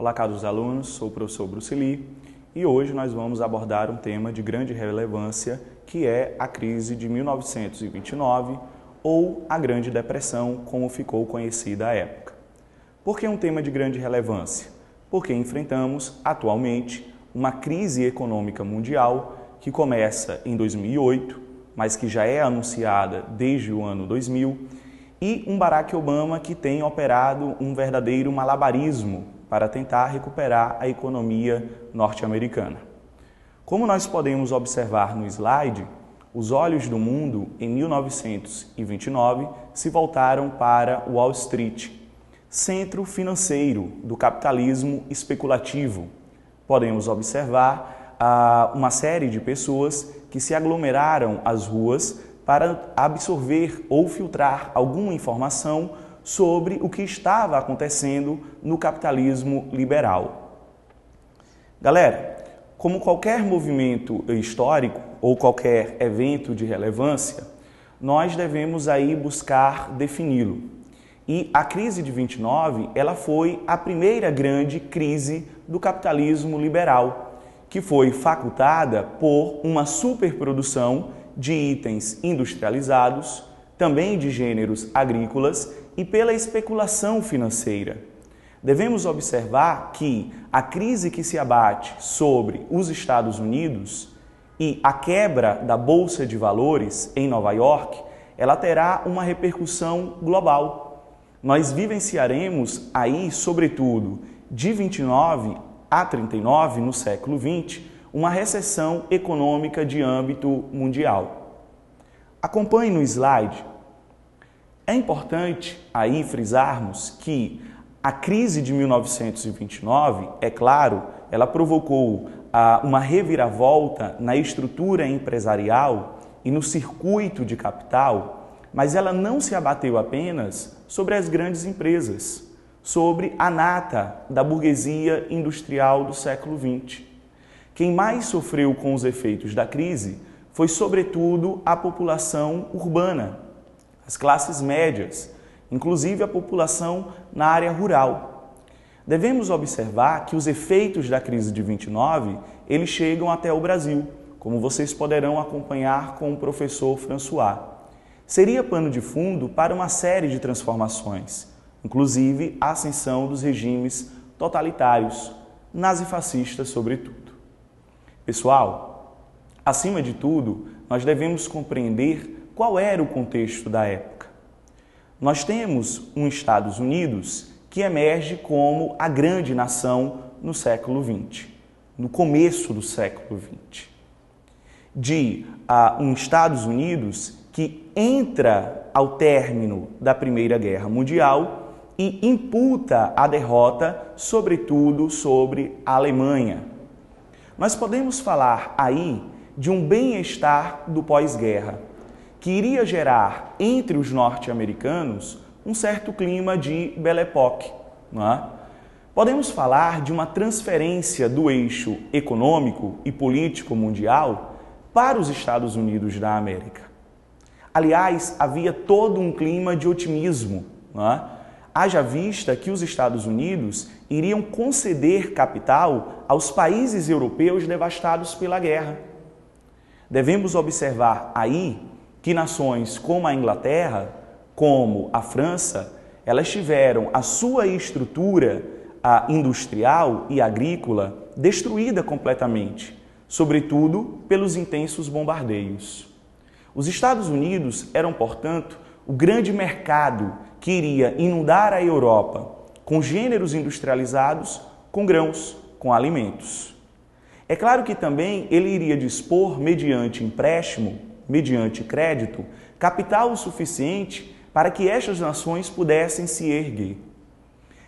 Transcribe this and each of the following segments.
Olá, caros alunos, sou o professor Bruce Lee e hoje nós vamos abordar um tema de grande relevância que é a crise de 1929 ou a Grande Depressão, como ficou conhecida à época. Por que um tema de grande relevância? Porque enfrentamos atualmente uma crise econômica mundial que começa em 2008, mas que já é anunciada desde o ano 2000, e um Barack Obama que tem operado um verdadeiro malabarismo para tentar recuperar a economia norte-americana. Como nós podemos observar no slide, os olhos do mundo em 1929 se voltaram para Wall Street, centro financeiro do capitalismo especulativo. Podemos observar uma série de pessoas que se aglomeraram às ruas para absorver ou filtrar alguma informação sobre o que estava acontecendo no capitalismo liberal. Galera, como qualquer movimento histórico ou qualquer evento de relevância, nós devemos aí buscar defini-lo. E a crise de 29, ela foi a primeira grande crise do capitalismo liberal, que foi facultada por uma superprodução de itens industrializados, também de gêneros agrícolas e pela especulação financeira. Devemos observar que a crise que se abate sobre os Estados Unidos e a quebra da Bolsa de Valores em Nova York, ela terá uma repercussão global. Nós vivenciaremos aí, sobretudo, de 29 a 39, no século XX, uma recessão econômica de âmbito mundial. Acompanhe no slide. É importante aí frisarmos que a crise de 1929, é claro, ela provocou uma reviravolta na estrutura empresarial e no circuito de capital, mas ela não se abateu apenas sobre as grandes empresas, sobre a nata da burguesia industrial do século XX. Quem mais sofreu com os efeitos da crise foi, sobretudo, a população urbana, as classes médias, inclusive a população na área rural. Devemos observar que os efeitos da crise de 29, eles chegam até o Brasil, como vocês poderão acompanhar com o professor François. Seria pano de fundo para uma série de transformações, inclusive a ascensão dos regimes totalitários, nazifascistas sobretudo. Pessoal, acima de tudo, nós devemos compreender qual era o contexto da época. Nós temos um Estados Unidos que emerge como a grande nação no século XX, no começo do século XX. De um Estados Unidos que entra ao término da Primeira Guerra Mundial e imputa a derrota, sobretudo, sobre a Alemanha. Nós podemos falar aí de um bem-estar do pós-guerra, que iria gerar entre os norte-americanos um certo clima de Belle Époque, não é? Podemos falar de uma transferência do eixo econômico e político mundial para os Estados Unidos da América. Aliás, havia todo um clima de otimismo, não é? Haja vista que os Estados Unidos iriam conceder capital aos países europeus devastados pela guerra. Devemos observar aí que nações como a Inglaterra, como a França, elas tiveram a sua estrutura industrial e agrícola destruída completamente, sobretudo pelos intensos bombardeios. Os Estados Unidos eram, portanto, o grande mercado que iria inundar a Europa com gêneros industrializados, com grãos, com alimentos. É claro que também ele iria dispor, mediante empréstimo, mediante crédito, capital o suficiente para que estas nações pudessem se erguer.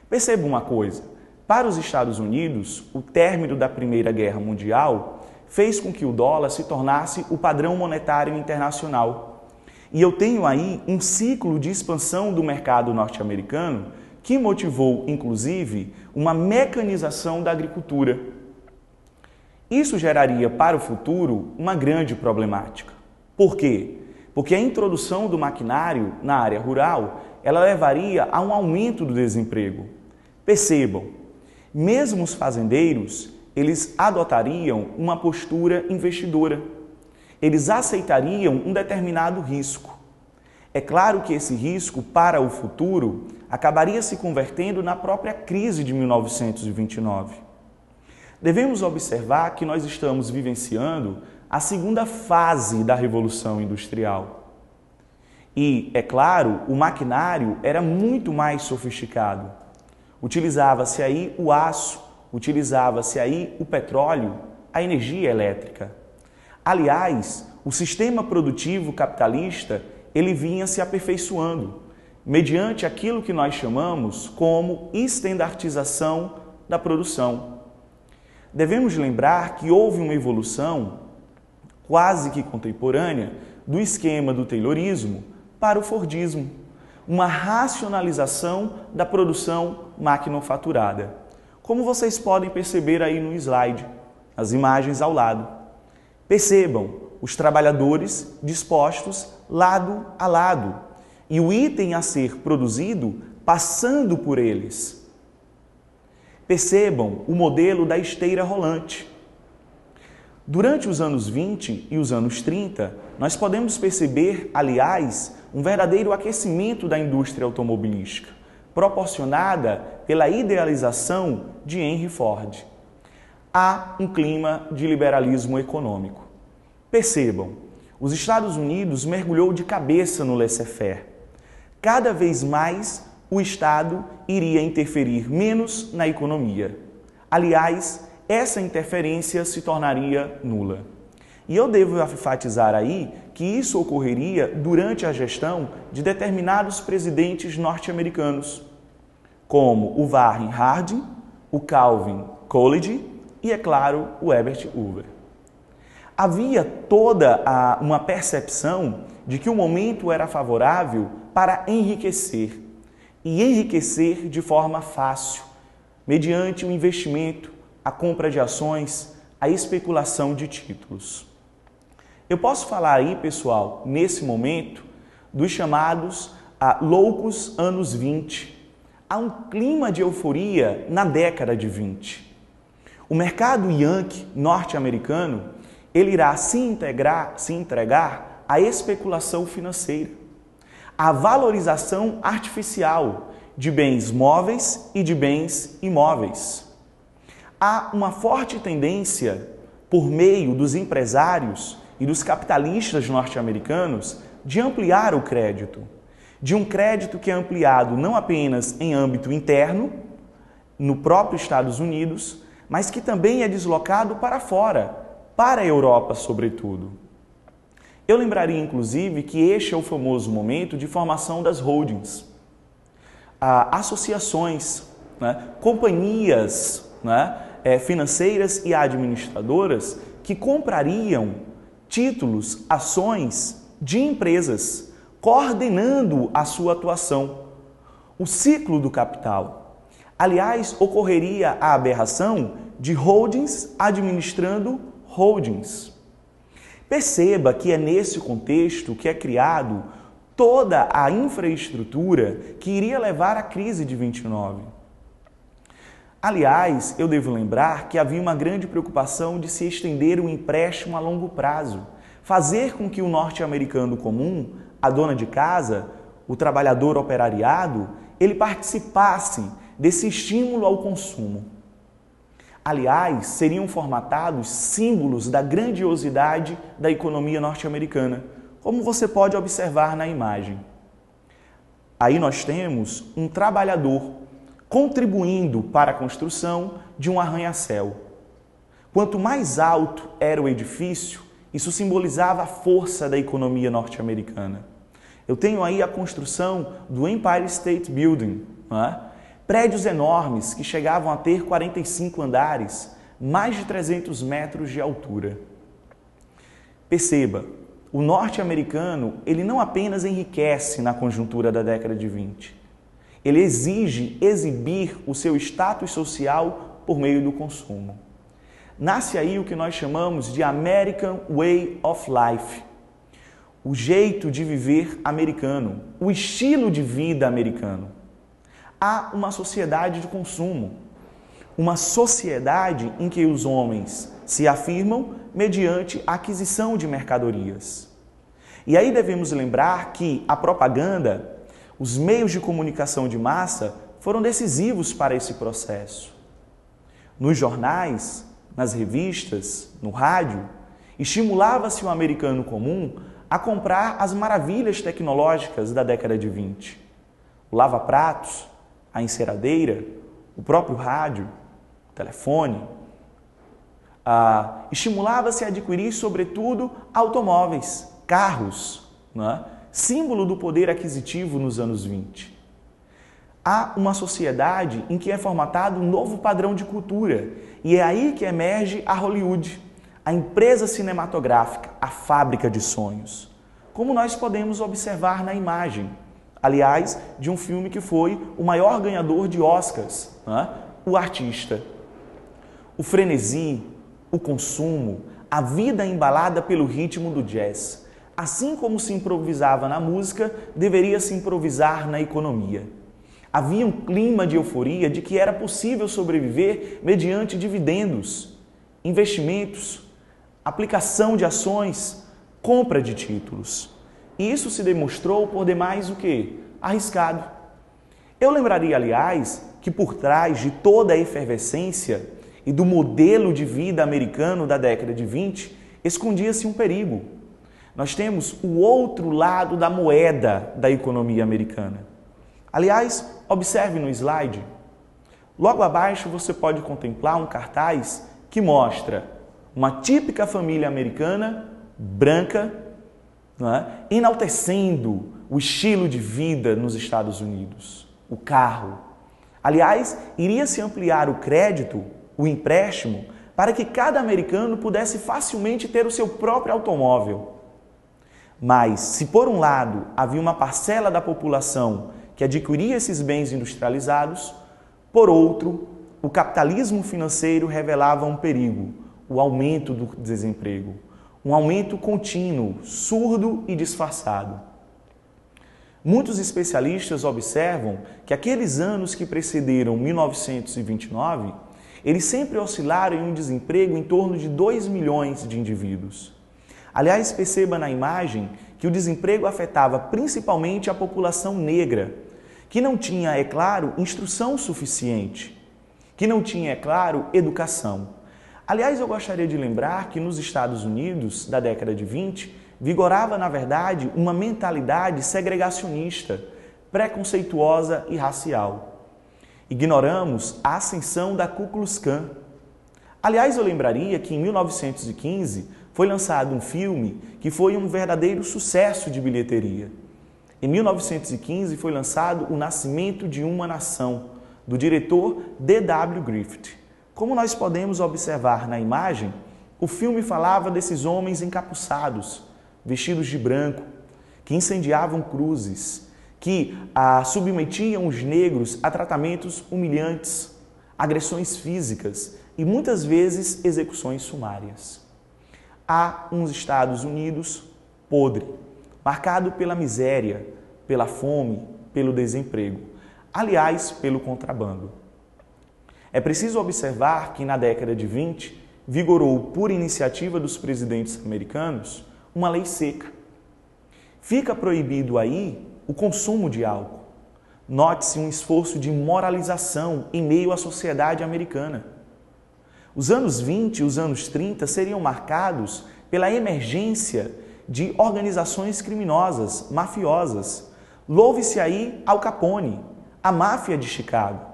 Perceba uma coisa, para os Estados Unidos, o término da Primeira Guerra Mundial fez com que o dólar se tornasse o padrão monetário internacional. E eu tenho aí um ciclo de expansão do mercado norte-americano que motivou, inclusive, uma mecanização da agricultura. Isso geraria para o futuro uma grande problemática. Por quê? Porque a introdução do maquinário na área rural, ela levaria a um aumento do desemprego. Percebam, Mesmo os fazendeiros, eles adotariam uma postura investidora. Eles aceitariam um determinado risco. É claro que esse risco, para o futuro, acabaria se convertendo na própria crise de 1929. Devemos observar que nós estamos vivenciando a segunda fase da Revolução Industrial. E, é claro, o maquinário era muito mais sofisticado. Utilizava-se aí o aço, utilizava-se aí o petróleo, a energia elétrica. Aliás, o sistema produtivo capitalista, ele vinha se aperfeiçoando, mediante aquilo que nós chamamos como estandartização da produção. Devemos lembrar que houve uma evolução quase que contemporânea do esquema do Taylorismo para o Fordismo, uma racionalização da produção maquinofaturada. Como vocês podem perceber aí no slide, as imagens ao lado. Percebam os trabalhadores dispostos lado a lado e o item a ser produzido passando por eles. Percebam o modelo da esteira rolante. Durante os anos 20 e os anos 30, nós podemos perceber, aliás, um verdadeiro aquecimento da indústria automobilística, proporcionada pela idealização de Henry Ford. Há um clima de liberalismo econômico. Percebam, os Estados Unidos mergulhou de cabeça no laissez-faire. Cada vez mais, o Estado iria interferir menos na economia. Aliás, essa interferência se tornaria nula. E eu devo enfatizar aí que isso ocorreria durante a gestão de determinados presidentes norte-americanos, como o Warren Harding, o Calvin Coolidge e, é claro, o Herbert Hoover. Havia toda uma percepção de que o momento era favorável para enriquecer, e enriquecer de forma fácil, mediante o investimento, a compra de ações, a especulação de títulos. Eu posso falar aí, pessoal, nesse momento, dos chamados loucos anos 20. Há um clima de euforia na década de 20. O mercado yankee norte-americano, ele irá se entregar à especulação financeira, à valorização artificial de bens móveis e de bens imóveis. Há uma forte tendência, por meio dos empresários e dos capitalistas norte-americanos, de ampliar o crédito. De um crédito que é ampliado não apenas em âmbito interno, no próprio Estados Unidos, mas que também é deslocado para fora, para a Europa, sobretudo. Eu lembraria, inclusive, que este é o famoso momento de formação das holdings. Associações, companhias financeiras e administradoras que comprariam títulos, ações de empresas, coordenando a sua atuação. O ciclo do capital. Aliás, ocorreria a aberração de holdings administrando holdings. Perceba que é nesse contexto que é criado toda a infraestrutura que iria levar à crise de 29. Aliás, eu devo lembrar que havia uma grande preocupação de se estender o empréstimo a longo prazo, fazer com que o norte-americano comum, a dona de casa, o trabalhador operariado, ele participasse desse estímulo ao consumo. Aliás, seriam formatados símbolos da grandiosidade da economia norte-americana, como você pode observar na imagem. Aí nós temos um trabalhador contribuindo para a construção de um arranha-céu. Quanto mais alto era o edifício, isso simbolizava a força da economia norte-americana. Eu tenho aí a construção do Empire State Building, prédios enormes que chegavam a ter 45 andares, mais de 300 metros de altura. Perceba, o norte-americano, ele não apenas enriquece na conjuntura da década de 20, ele exige exibir o seu status social por meio do consumo. Nasce aí o que nós chamamos de American Way of Life, o jeito de viver americano, o estilo de vida americano. Há uma sociedade de consumo. uma sociedade em que os homens se afirmam mediante a aquisição de mercadorias. E aí devemos lembrar que a propaganda, os meios de comunicação de massa, foram decisivos para esse processo. Nos jornais, nas revistas, no rádio, estimulava-se o americano comum a comprar as maravilhas tecnológicas da década de 20. O lava-pratos, a enceradeira, o próprio rádio, o telefone. Estimulava-se a adquirir, sobretudo, automóveis, carros, né? Símbolo do poder aquisitivo nos anos 20. Há uma sociedade em que é formatado um novo padrão de cultura e é aí que emerge a Hollywood, a empresa cinematográfica, a fábrica de sonhos, como nós podemos observar na imagem, aliás, de um filme que foi o maior ganhador de Oscars, né? O Artista. O frenesi, o consumo, a vida embalada pelo ritmo do jazz. Assim como se improvisava na música, deveria se improvisar na economia. Havia um clima de euforia de que era possível sobreviver mediante dividendos, investimentos, aplicação de ações, compra de títulos. E isso se demonstrou por demais o quê? Arriscado. Eu lembraria, aliás, que por trás de toda a efervescência e do modelo de vida americano da década de 20, escondia-se um perigo. Nós temos o outro lado da moeda da economia americana. Aliás, observe no slide. Logo abaixo você pode contemplar um cartaz que mostra uma típica família americana, branca, enaltecendo o estilo de vida nos Estados Unidos, o carro. Aliás, iria se ampliar o crédito, o empréstimo, para que cada americano pudesse facilmente ter o seu próprio automóvel. Mas, se por um lado havia uma parcela da população que adquiria esses bens industrializados, por outro, o capitalismo financeiro revelava um perigo, o aumento do desemprego, um aumento contínuo, surdo e disfarçado. Muitos especialistas observam que aqueles anos que precederam 1929, eles sempre oscilaram em um desemprego em torno de 2 milhões de indivíduos. Aliás, perceba na imagem que o desemprego afetava principalmente a população negra, que não tinha, é claro, instrução suficiente, que não tinha, é claro, educação. Aliás, eu gostaria de lembrar que nos Estados Unidos, da década de 20, vigorava, na verdade, uma mentalidade segregacionista, preconceituosa e racial. Ignoramos a ascensão da Ku Klux Klan. Aliás, eu lembraria que em 1915 foi lançado um filme que foi um verdadeiro sucesso de bilheteria. Em 1915 foi lançado O Nascimento de uma Nação, do diretor D.W. Griffith. Como nós podemos observar na imagem, o filme falava desses homens encapuçados, vestidos de branco, que incendiavam cruzes, que submetiam os negros a tratamentos humilhantes, agressões físicas e muitas vezes execuções sumárias. Há uns Estados Unidos podre, marcado pela miséria, pela fome, pelo desemprego, aliás, pelo contrabando. É preciso observar que na década de 20 vigorou, por iniciativa dos presidentes americanos, uma lei seca. Fica proibido aí o consumo de álcool. Note-se um esforço de moralização em meio à sociedade americana. Os anos 20 e os anos 30 seriam marcados pela emergência de organizações criminosas, mafiosas. Louve-se aí Al Capone, a máfia de Chicago.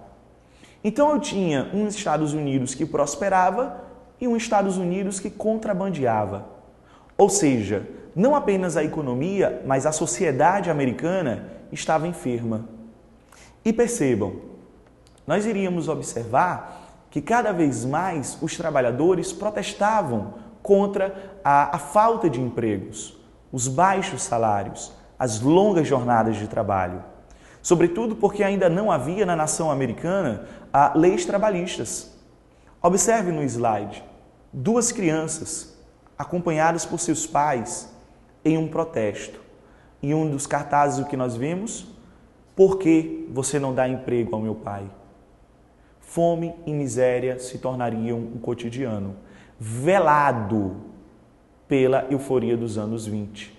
Então eu tinha um Estados Unidos que prosperava e um Estados Unidos que contrabandeava. Ou seja, não apenas a economia, mas a sociedade americana estava enferma. E percebam, nós iríamos observar que cada vez mais os trabalhadores protestavam contra a falta de empregos, os baixos salários, as longas jornadas de trabalho. Sobretudo porque ainda não havia na nação americana leis trabalhistas. Observe no slide, 2 crianças acompanhadas por seus pais em um protesto. Em um dos cartazes o que nós vimos? Por que você não dá emprego ao meu pai? fome e miséria se tornariam um cotidiano, velado pela euforia dos anos 20,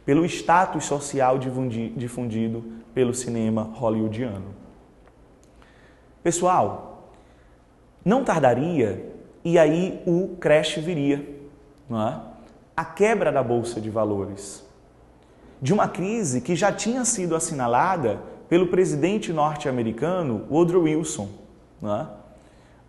pelo status social difundido pelo cinema hollywoodiano. Pessoal, não tardaria e aí o crash viria, não é? A quebra da Bolsa de Valores, de uma crise que já tinha sido assinalada pelo presidente norte-americano Woodrow Wilson, não é?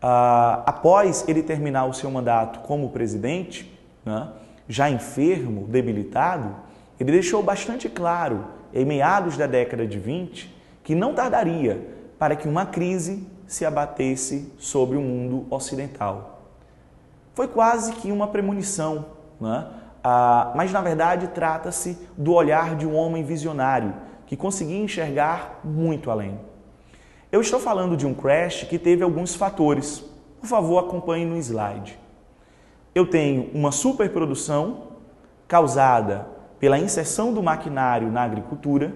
Após ele terminar o seu mandato como presidente, né, já enfermo, debilitado, ele deixou bastante claro, em meados da década de 20, que não tardaria para que uma crise se abatesse sobre o mundo ocidental. Foi quase que uma premonição, né? Mas na verdade trata-se do olhar de um homem visionário que conseguia enxergar muito além. Eu estou falando de um crash que teve alguns fatores. Por favor, acompanhe no slide. Eu tenho uma superprodução causada pela inserção do maquinário na agricultura,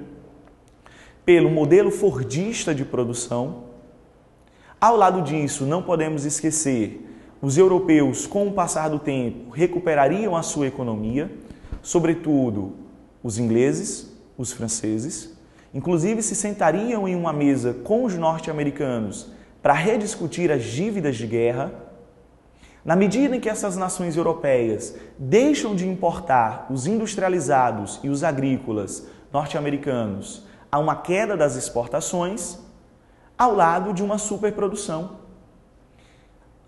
pelo modelo fordista de produção. Ao lado disso, não podemos esquecer, os europeus, com o passar do tempo, recuperariam a sua economia, sobretudo os ingleses, os franceses, inclusive se sentariam em uma mesa com os norte-americanos para rediscutir as dívidas de guerra. Na medida em que essas nações europeias deixam de importar os industrializados e os agrícolas norte-americanos, há uma queda das exportações, ao lado de uma superprodução.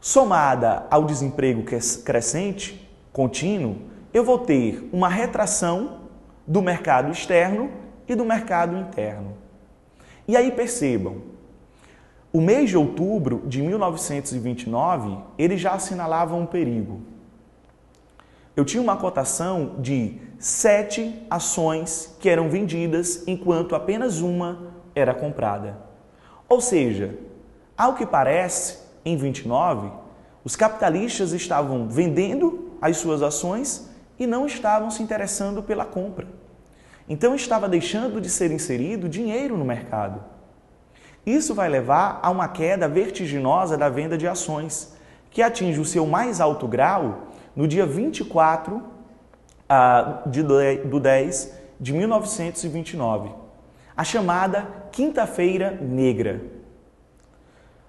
Somada ao desemprego crescente, contínuo, eu vou ter uma retração do mercado externo e do mercado interno. E aí percebam, o mês de outubro de 1929, ele já assinalava um perigo. Eu tinha uma cotação de 7 ações que eram vendidas, enquanto apenas uma era comprada. Ou seja, ao que parece, em 29, os capitalistas estavam vendendo as suas ações e não estavam se interessando pela compra. Então estava deixando de ser inserido dinheiro no mercado. Isso vai levar a uma queda vertiginosa da venda de ações, que atinge o seu mais alto grau no dia 24 do 10 de 1929, a chamada Quinta-feira Negra.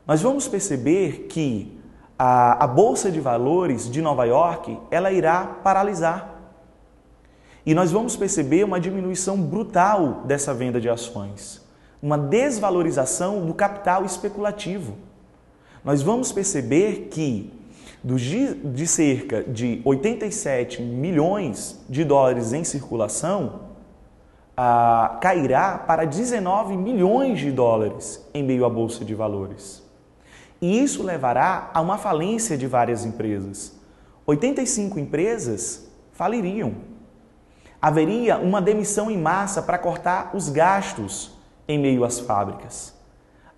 Nós vamos perceber que a Bolsa de Valores de Nova York, ela irá paralisar. E nós vamos perceber uma diminuição brutal dessa venda de ações, uma desvalorização do capital especulativo. Nós vamos perceber que de cerca de 87 milhões de dólares em circulação, cairá para 19 milhões de dólares em meio à Bolsa de Valores. E isso levará a uma falência de várias empresas. 85 empresas faliriam. Haveria uma demissão em massa para cortar os gastos em meio às fábricas.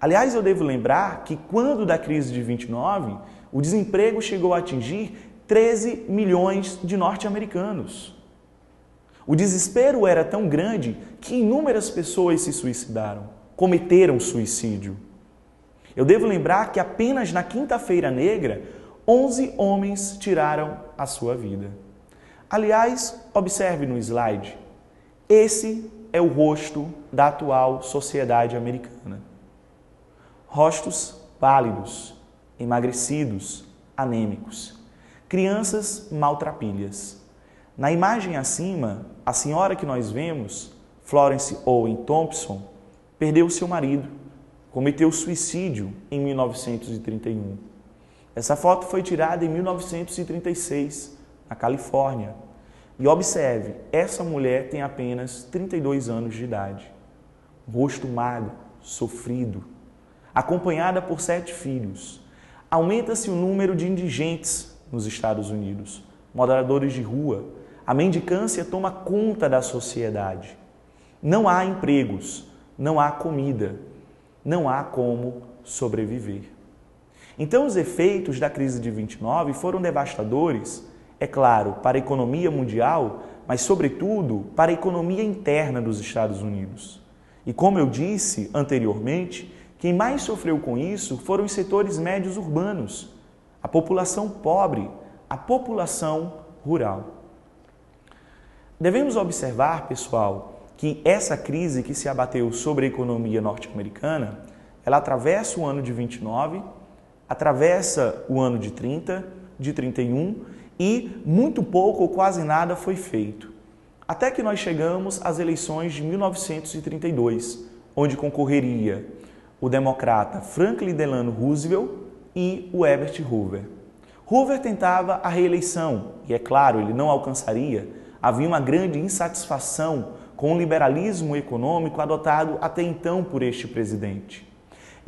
Aliás, eu devo lembrar que quando da crise de 29, o desemprego chegou a atingir 13 milhões de norte-americanos. O desespero era tão grande que inúmeras pessoas se suicidaram, cometeram suicídio. Eu devo lembrar que apenas na Quinta-feira Negra, 11 homens tiraram a sua vida. Aliás, observe no slide, esse é o rosto da atual sociedade americana. Rostos pálidos, emagrecidos, anêmicos, crianças maltrapilhas. Na imagem acima, a senhora que nós vemos, Florence Owen Thompson, perdeu seu marido, cometeu suicídio em 1931. Essa foto foi tirada em 1936, na Califórnia. E observe, essa mulher tem apenas 32 anos de idade. Rosto magro, sofrido, acompanhada por 7 filhos. Aumenta-se o número de indigentes nos Estados Unidos, moradores de rua. A mendicância toma conta da sociedade. Não há empregos, não há comida, não há como sobreviver. Então, os efeitos da crise de 29 foram devastadores, é claro, para a economia mundial, mas, sobretudo, para a economia interna dos Estados Unidos. E, como eu disse anteriormente, Quem mais sofreu com isso foram os setores médios urbanos, a população pobre, a população rural. Devemos observar, pessoal, que essa crise que se abateu sobre a economia norte-americana, ela atravessa o ano de 29, atravessa o ano de 30, de 31 e muito pouco ou quase nada foi feito. Até que nós chegamos às eleições de 1932, onde concorreria o democrata Franklin Delano Roosevelt e o Herbert Hoover. Hoover tentava a reeleição e, é claro, ele não alcançaria. Havia uma grande insatisfação com o liberalismo econômico adotado até então por este presidente.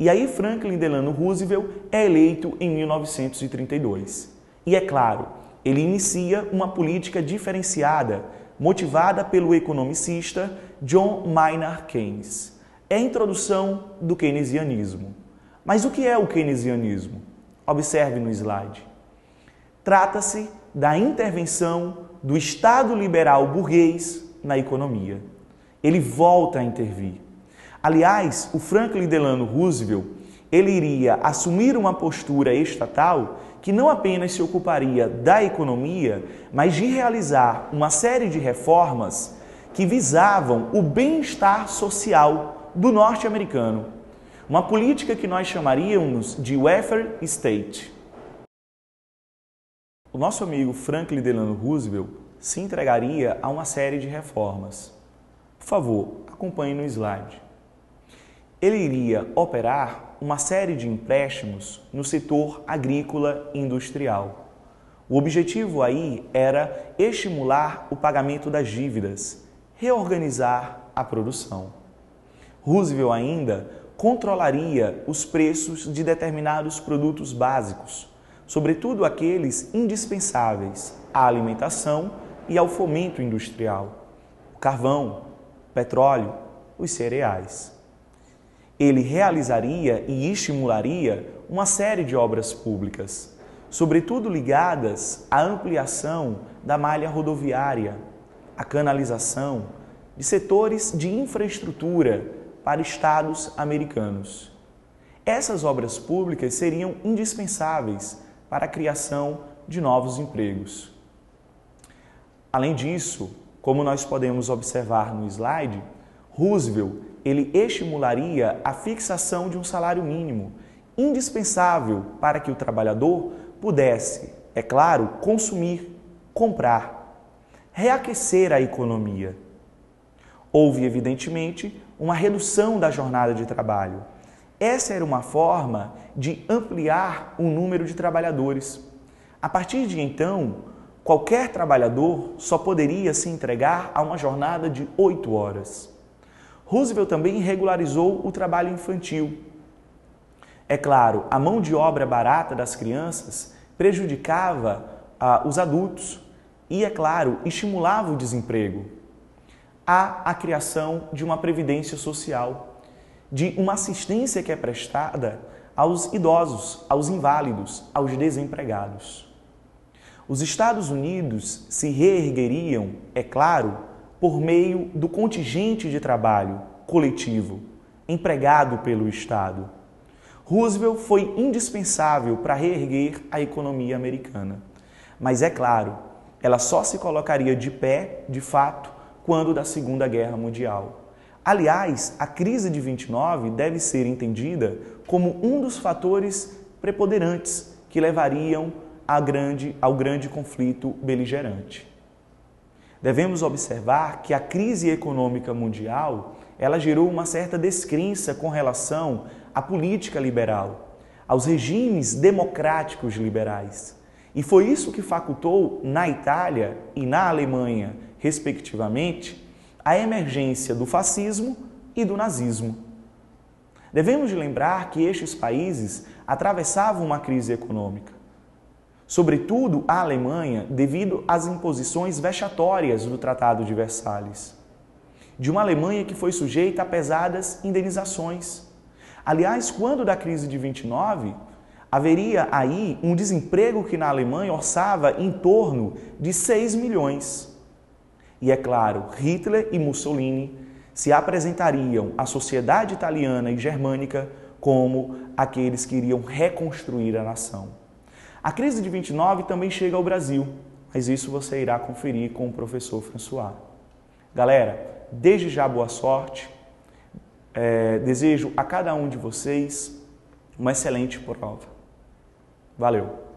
E aí Franklin Delano Roosevelt é eleito em 1932. E, é claro, ele inicia uma política diferenciada, motivada pelo economicista John Maynard Keynes. É a introdução do keynesianismo. Mas o que é o keynesianismo? Observe no slide. Trata-se da intervenção do Estado liberal burguês na economia. Ele volta a intervir. Aliás, o Franklin Delano Roosevelt, ele iria assumir uma postura estatal que não apenas se ocuparia da economia, mas de realizar uma série de reformas que visavam o bem-estar social do norte-americano. Uma política que nós chamaríamos de welfare state. O nosso amigo Franklin Delano Roosevelt se entregaria a uma série de reformas. Por favor, acompanhe no slide. Ele iria operar uma série de empréstimos no setor agrícola e industrial. O objetivo aí era estimular o pagamento das dívidas, reorganizar a produção. Roosevelt ainda controlaria os preços de determinados produtos básicos, sobretudo aqueles indispensáveis à alimentação e ao fomento industrial: o carvão, o petróleo, os cereais. Ele realizaria e estimularia uma série de obras públicas, sobretudo ligadas à ampliação da malha rodoviária, à canalização, de setores de infraestrutura para estados americanos. Essas obras públicas seriam indispensáveis para a criação de novos empregos. Além disso, como nós podemos observar no slide, Roosevelt ele estimularia a fixação de um salário mínimo, indispensável para que o trabalhador pudesse, é claro, consumir, comprar, reaquecer a economia. Houve, evidentemente, uma redução da jornada de trabalho. Essa era uma forma de ampliar o número de trabalhadores. A partir de então, qualquer trabalhador só poderia se entregar a uma jornada de 8 horas. Roosevelt também regularizou o trabalho infantil. É claro, a mão de obra barata das crianças prejudicava os adultos e, é claro, estimulava o desemprego. Há a criação de uma previdência social, de uma assistência que é prestada aos idosos, aos inválidos, aos desempregados. Os Estados Unidos se reergueriam, é claro, por meio do contingente de trabalho coletivo, empregado pelo Estado. Roosevelt foi indispensável para reerguer a economia americana. Mas, é claro, ela só se colocaria de pé, de fato, quando da Segunda Guerra Mundial. Aliás, a crise de 29 deve ser entendida como um dos fatores preponderantes que levariam ao grande conflito beligerante. Devemos observar que a crise econômica mundial ela gerou uma certa descrença com relação à política liberal, aos regimes democráticos liberais. E foi isso que facultou na Itália e na Alemanha, respectivamente, a emergência do fascismo e do nazismo. Devemos lembrar que estes países atravessavam uma crise econômica. Sobretudo a Alemanha, devido às imposições vexatórias do Tratado de Versalhes. De uma Alemanha que foi sujeita a pesadas indenizações. Aliás, quando da crise de 29, haveria aí um desemprego que na Alemanha orçava em torno de 6 milhões. E, é claro, Hitler e Mussolini se apresentariam à sociedade italiana e germânica como aqueles que iriam reconstruir a nação. A crise de 29 também chega ao Brasil, mas isso você irá conferir com o professor François. Galera, desde já boa sorte, desejo a cada um de vocês uma excelente prova. Valeu!